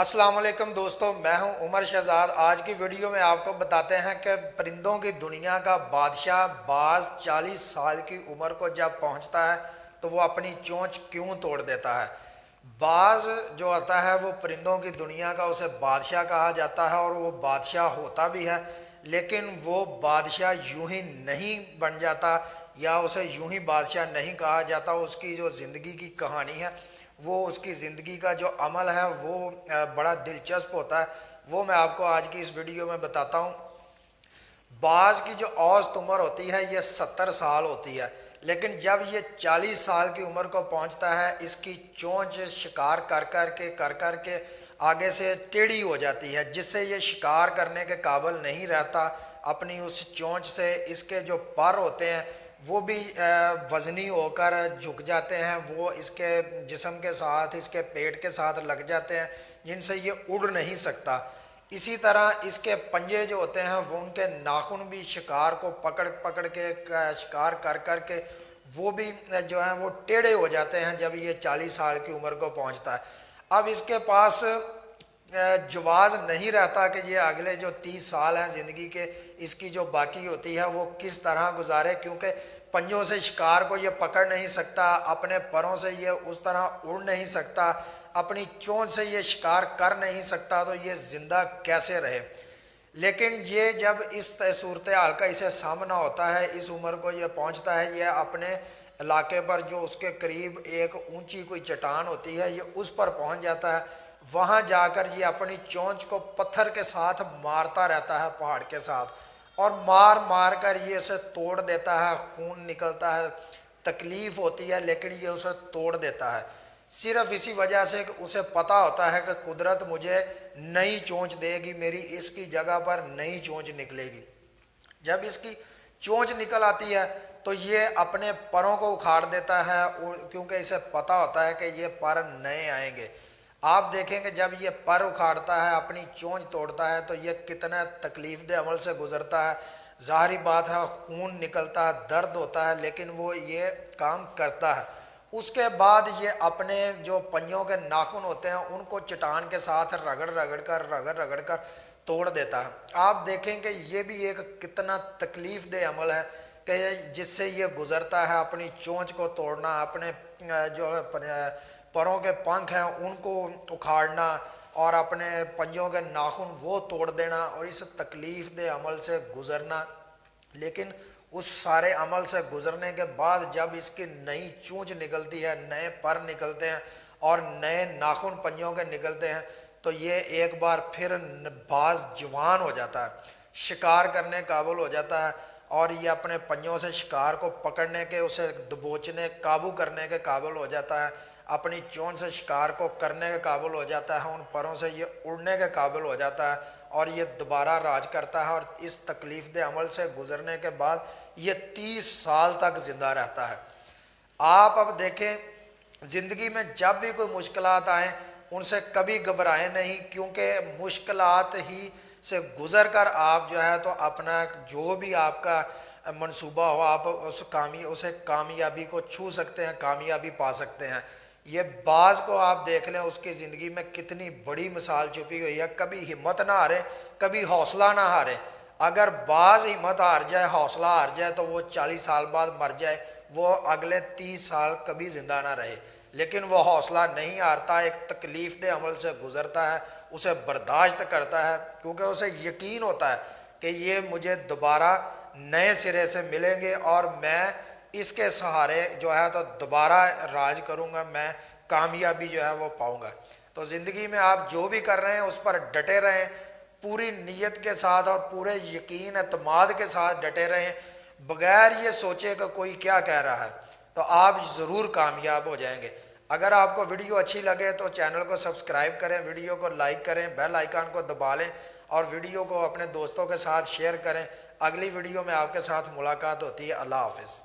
अस्सलाम वालेकुम दोस्तों, मैं हूं उमर शहजाद। आज की वीडियो में आपको बताते हैं कि परिंदों की दुनिया का बादशाह बाज 40 साल की उम्र को जब पहुंचता है तो वो अपनी चोंच क्यों तोड़ देता है। बाज जो होता है वो परिंदों की दुनिया का, उसे बादशाह कहा जाता है और वो बादशाह होता भी है, लेकिन वो बादशाह यूं ही नहीं बन जाता या उसे यूं ही बादशाह नहीं कहा जाता। उसकी जो ज़िंदगी की कहानी है, वो उसकी ज़िंदगी का जो अमल है वो बड़ा दिलचस्प होता है। वो मैं आपको आज की इस वीडियो में बताता हूँ। बाज की जो औसत उम्र होती है ये 70 साल होती है, लेकिन जब ये 40 साल की उम्र को पहुंचता है इसकी चोंच शिकार कर कर के आगे से टेढ़ी हो जाती है, जिससे ये शिकार करने के काबिल नहीं रहता। अपनी उस चोंच से इसके जो पर होते हैं वो भी वज़नी होकर झुक जाते हैं, वो इसके जिस्म के साथ, इसके पेट के साथ लग जाते हैं, जिनसे ये उड़ नहीं सकता। इसी तरह इसके पंजे जो होते हैं वो, उनके नाखून भी शिकार को पकड़ पकड़ के शिकार कर कर के वो भी जो है वो टेढ़े हो जाते हैं जब ये 40 साल की उम्र को पहुंचता है। अब इसके पास जवाज़ नहीं रहता कि ये अगले जो 30 साल हैं ज़िंदगी के, इसकी जो बाकी होती है वो किस तरह गुजारे, क्योंकि पंजों से शिकार को ये पकड़ नहीं सकता, अपने परों से ये उस तरह उड़ नहीं सकता, अपनी चोंच से ये शिकार कर नहीं सकता, तो ये ज़िंदा कैसे रहे। लेकिन ये जब इस सूरत हाल का इसे सामना होता है, इस उम्र को ये पहुंचता है, ये अपने इलाके पर जो उसके करीब एक ऊंची कोई चट्टान होती है, ये उस पर पहुंच जाता है। वहां जाकर ये अपनी चोंच को पत्थर के साथ मारता रहता है, पहाड़ के साथ, और मार मार कर ये उसे तोड़ देता है। खून निकलता है, तकलीफ़ होती है, लेकिन ये उसे तोड़ देता है सिर्फ इसी वजह से कि उसे पता होता है कि कुदरत मुझे नई चोंच देगी, मेरी इसकी जगह पर नई चोंच निकलेगी। जब इसकी चोंच निकल आती है तो ये अपने परों को उखाड़ देता है, क्योंकि इसे पता होता है कि ये पर नए आएंगे। आप देखेंगे जब ये पर उखाड़ता है, अपनी चोंच तोड़ता है, तो ये कितना तकलीफ दे अमल से गुजरता है। ज़ाहिरी बात है, खून निकलता है, दर्द होता है, लेकिन वो ये काम करता है। उसके बाद ये अपने जो पंजों के नाखून होते हैं उनको चट्टान के साथ रगड़ रगड़ कर तोड़ देता है। आप देखें कि ये भी एक कितना तकलीफ दे अमल है कि जिससे ये गुज़रता है, अपनी चोंच को तोड़ना, अपने जो परों के पंख हैं उनको उखाड़ना और अपने पंजों के नाखून वो तोड़ देना और इस तकलीफ़ दे अमल से गुज़रना। लेकिन उस सारे अमल से गुज़रने के बाद जब इसकी नई चोंच निकलती है, नए पर निकलते हैं और नए नाखून पंजों के निकलते हैं, तो ये एक बार फिर बाज जवान हो जाता है, शिकार करने काबिल हो जाता है, और ये अपने पंजों से शिकार को पकड़ने के, उसे दबोचने, काबू करने के काबिल हो जाता है, अपनी चोंच से शिकार को करने के काबिल हो जाता है, उन परों से ये उड़ने के काबिल हो जाता है और ये दोबारा राज करता है। और इस तकलीफ दे अमल से गुजरने के बाद ये 30 साल तक ज़िंदा रहता है। आप अब देखें, ज़िंदगी में जब भी कोई मुश्किलात आएँ उनसे कभी घबराएं नहीं, क्योंकि मुश्किलात ही से गुज़र कर आप जो है तो अपना जो भी आपका मंसूबा हो, आप उसे कामयाबी को छू सकते हैं, कामयाबी पा सकते हैं। ये बाज को आप देख लें, उसकी ज़िंदगी में कितनी बड़ी मिसाल छुपी हुई है। कभी हिम्मत ना हारे, कभी हौसला ना हारे। अगर बाज हिम्मत हार जाए, हौसला हार जाए, तो वो 40 साल बाद मर जाए, वो अगले 30 साल कभी ज़िंदा ना रहे। लेकिन वो हौसला नहीं हारता, एक तकलीफ़ दे अमल से गुज़रता है, उसे बर्दाश्त करता है, क्योंकि उसे यकीन होता है कि ये मुझे दोबारा नए सिरे से मिलेंगे और मैं इसके सहारे जो है तो दोबारा राज करूँगा, मैं कामयाबी जो है वो पाऊँगा। तो ज़िंदगी में आप जो भी कर रहे हैं उस पर डटे रहें, पूरी नीयत के साथ और पूरे यकीन एतमाद के साथ डटे रहें, बग़ैर ये सोचे कि कोई क्या कह रहा है, तो आप ज़रूर कामयाब हो जाएंगे। अगर आपको वीडियो अच्छी लगे तो चैनल को सब्सक्राइब करें, वीडियो को लाइक करें, बेल आइकन को दबा लें और वीडियो को अपने दोस्तों के साथ शेयर करें। अगली वीडियो में आपके साथ मुलाकात होती है। अल्लाह हाफ़िज़।